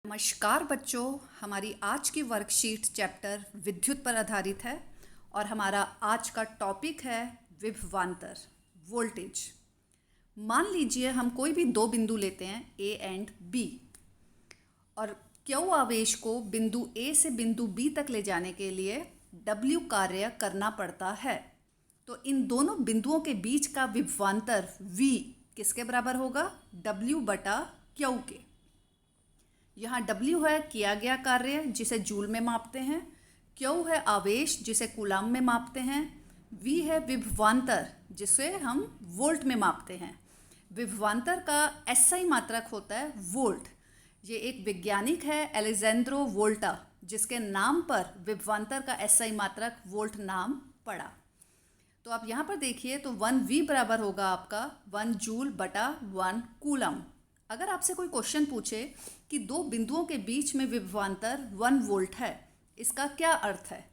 नमस्कार बच्चों, हमारी आज की वर्कशीट चैप्टर विद्युत पर आधारित है और हमारा आज का टॉपिक है विभवांतर वोल्टेज। मान लीजिए हम कोई भी दो बिंदु लेते हैं ए एंड बी और क्यू आवेश को बिंदु ए से बिंदु बी तक ले जाने के लिए डब्ल्यू कार्य करना पड़ता है। तो इन दोनों बिंदुओं के बीच का विभवांतर वी किसके बराबर होगा? डब्ल्यू बटा क्यू के। यहाँ W है किया गया कार्य जिसे जूल में मापते हैं, Q है आवेश जिसे कूलाम में मापते हैं, V है विभवांतर जिसे हम वोल्ट में मापते हैं। विभवांतर का SI मात्रक होता है वोल्ट। ये एक वैज्ञानिक है एलेजेंड्रो वोल्टा, जिसके नाम पर विभवांतर का SI मात्रक वोल्ट नाम पड़ा। तो आप यहाँ पर देखिए तो 1V बराबर होगा आपका 1 जूल बटा 1 कूलम। अगर आपसे कोई क्वेश्चन पूछे कि दो बिंदुओं के बीच में विभवांतर 1 वोल्ट है, इसका क्या अर्थ है?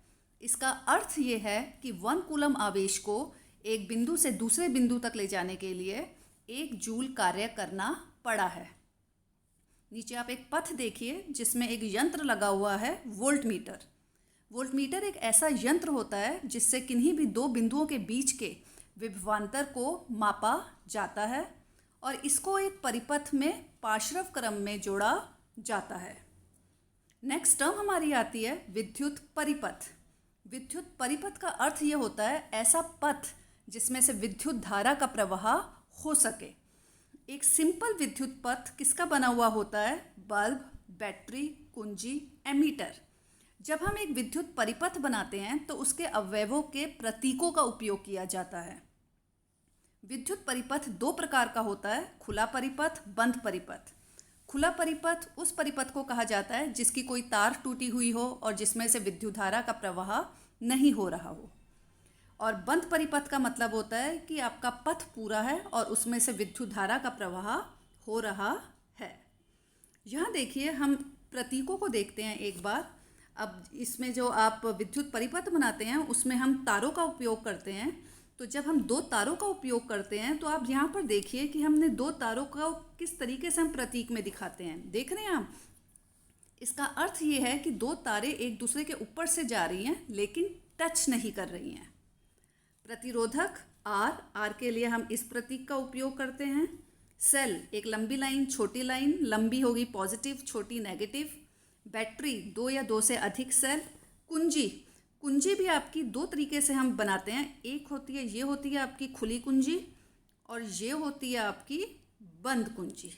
इसका अर्थ ये है कि 1 कूलम आवेश को एक बिंदु से दूसरे बिंदु तक ले जाने के लिए 1 जूल कार्य करना पड़ा है। नीचे आप एक पथ देखिए जिसमें एक यंत्र लगा हुआ है वोल्टमीटर। वोल्टमीटर एक ऐसा यंत्र होता है जिससे किन्हीं भी दो बिंदुओं के बीच के विभवांतर को मापा जाता है और इसको एक परिपथ में पार्श्व क्रम में जोड़ा जाता है। नेक्स्ट टर्म हमारी आती है विद्युत परिपथ। विद्युत परिपथ का अर्थ ये होता है ऐसा पथ जिसमें से विद्युत धारा का प्रवाह हो सके। एक सिंपल विद्युत पथ किसका बना हुआ होता है? बल्ब, बैटरी, कुंजी, एमीटर। जब हम एक विद्युत परिपथ बनाते हैं तो उसके अवयवों के प्रतीकों का उपयोग किया जाता है। विद्युत परिपथ दो प्रकार का होता है, खुला परिपथ, बंद परिपथ। खुला परिपथ उस परिपथ को कहा जाता है जिसकी कोई तार टूटी हुई हो और जिसमें से विद्युत धारा का प्रवाह नहीं हो रहा हो। और बंद परिपथ का मतलब होता है कि आपका पथ पूरा है और उसमें से विद्युत धारा का प्रवाह हो रहा है। यहाँ देखिए हम प्रतीकों को देखते हैं एक बार। अब इसमें जो आप विद्युत परिपथ बनाते हैं उसमें हम तारों का उपयोग करते हैं। तो जब हम दो तारों का उपयोग करते हैं तो आप यहाँ पर देखिए कि हमने दो तारों का किस तरीके से हम प्रतीक में दिखाते हैं। देख रहे हैं आप? इसका अर्थ ये है कि दो तारें एक दूसरे के ऊपर से जा रही हैं लेकिन टच नहीं कर रही हैं। प्रतिरोधक R के लिए हम इस प्रतीक का उपयोग करते हैं। सेल एक लंबी लाइन, छोटी लाइन, लंबी होगी पॉजिटिव, छोटी नेगेटिव। बैटरी दो या दो से अधिक सेल। कुंजी भी आपकी दो तरीके से हम बनाते हैं। एक होती है, ये होती है आपकी खुली कुंजी और ये होती है आपकी बंद कुंजी।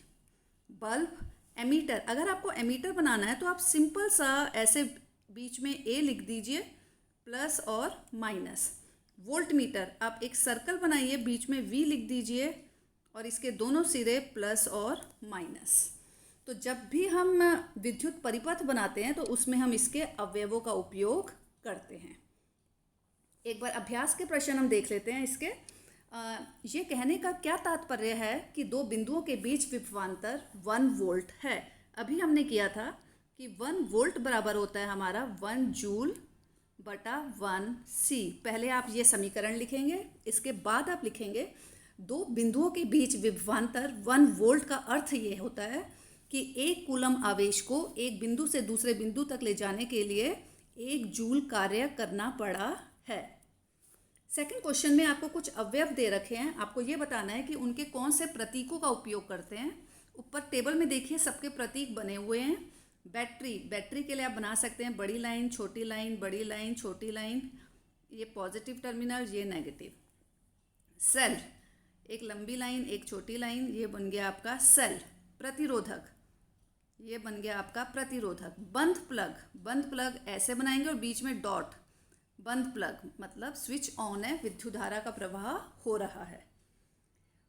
Bulb, ammeter. अगर आपको एमीटर बनाना है तो आप सिंपल सा ऐसे बीच में A लिख दीजिए, प्लस और माइनस। वोल्टमीटर आप एक सर्कल बनाइए, बीच में V लिख दीजिए और इसके दोनों सिरे प्लस और माइनस। तो जब भी हम विद्युत परिपथ बनाते हैं तो उसमें हम इसके अवयवों का उपयोग करते हैं। एक बार अभ्यास के प्रश्न हम देख लेते हैं इसके। ये कहने का क्या तात्पर्य है कि दो बिंदुओं के बीच विभवांतर 1 वोल्ट है। अभी हमने किया था कि 1 वोल्ट बराबर होता है हमारा 1 जूल बटा 1 C। पहले आप ये समीकरण लिखेंगे, इसके बाद आप लिखेंगे दो बिंदुओं के बीच विभवांतर 1 वोल्ट का अर्थ ये होता है कि एक कूलम आवेश को एक बिंदु से दूसरे बिंदु तक ले जाने के लिए 1 जूल कार्य करना पड़ा है। सेकंड क्वेश्चन में आपको कुछ अवयव दे रखे हैं, आपको ये बताना है कि उनके कौन से प्रतीकों का उपयोग करते हैं। ऊपर टेबल में देखिए सबके प्रतीक बने हुए हैं। बैटरी के लिए आप बना सकते हैं बड़ी लाइन, छोटी लाइन, बड़ी लाइन, छोटी लाइन, ये पॉजिटिव टर्मिनल, ये नेगेटिव। सेल एक लंबी लाइन, एक छोटी लाइन, ये बन गया आपका सेल। प्रतिरोधक ये बन गया आपका प्रतिरोधक। बंद प्लग ऐसे बनाएंगे और बीच में डॉट। बंद प्लग मतलब स्विच ऑन है, विद्युत धारा का प्रवाह हो रहा है।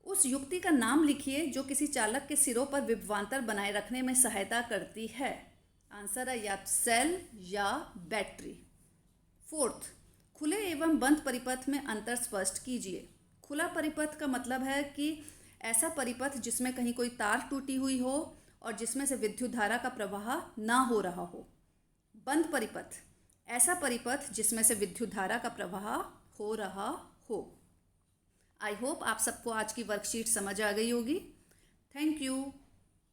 उस युक्ति का नाम लिखिए जो किसी चालक के सिरों पर विभवांतर बनाए रखने में सहायता करती है। आंसर है या सेल या बैटरी। फोर्थ, खुले एवं बंद परिपथ में अंतर स्पष्ट कीजिए। खुला परिपथ का मतलब है कि ऐसा परिपथ जिसमें कहीं कोई तार टूटी हुई हो और जिसमें से विद्युत धारा का प्रवाह ना हो रहा हो। बंद परिपथ ऐसा परिपथ जिसमें से विद्युत धारा का प्रवाह हो रहा हो। आई होप आप सबको आज की वर्कशीट समझ आ गई होगी। Thank you.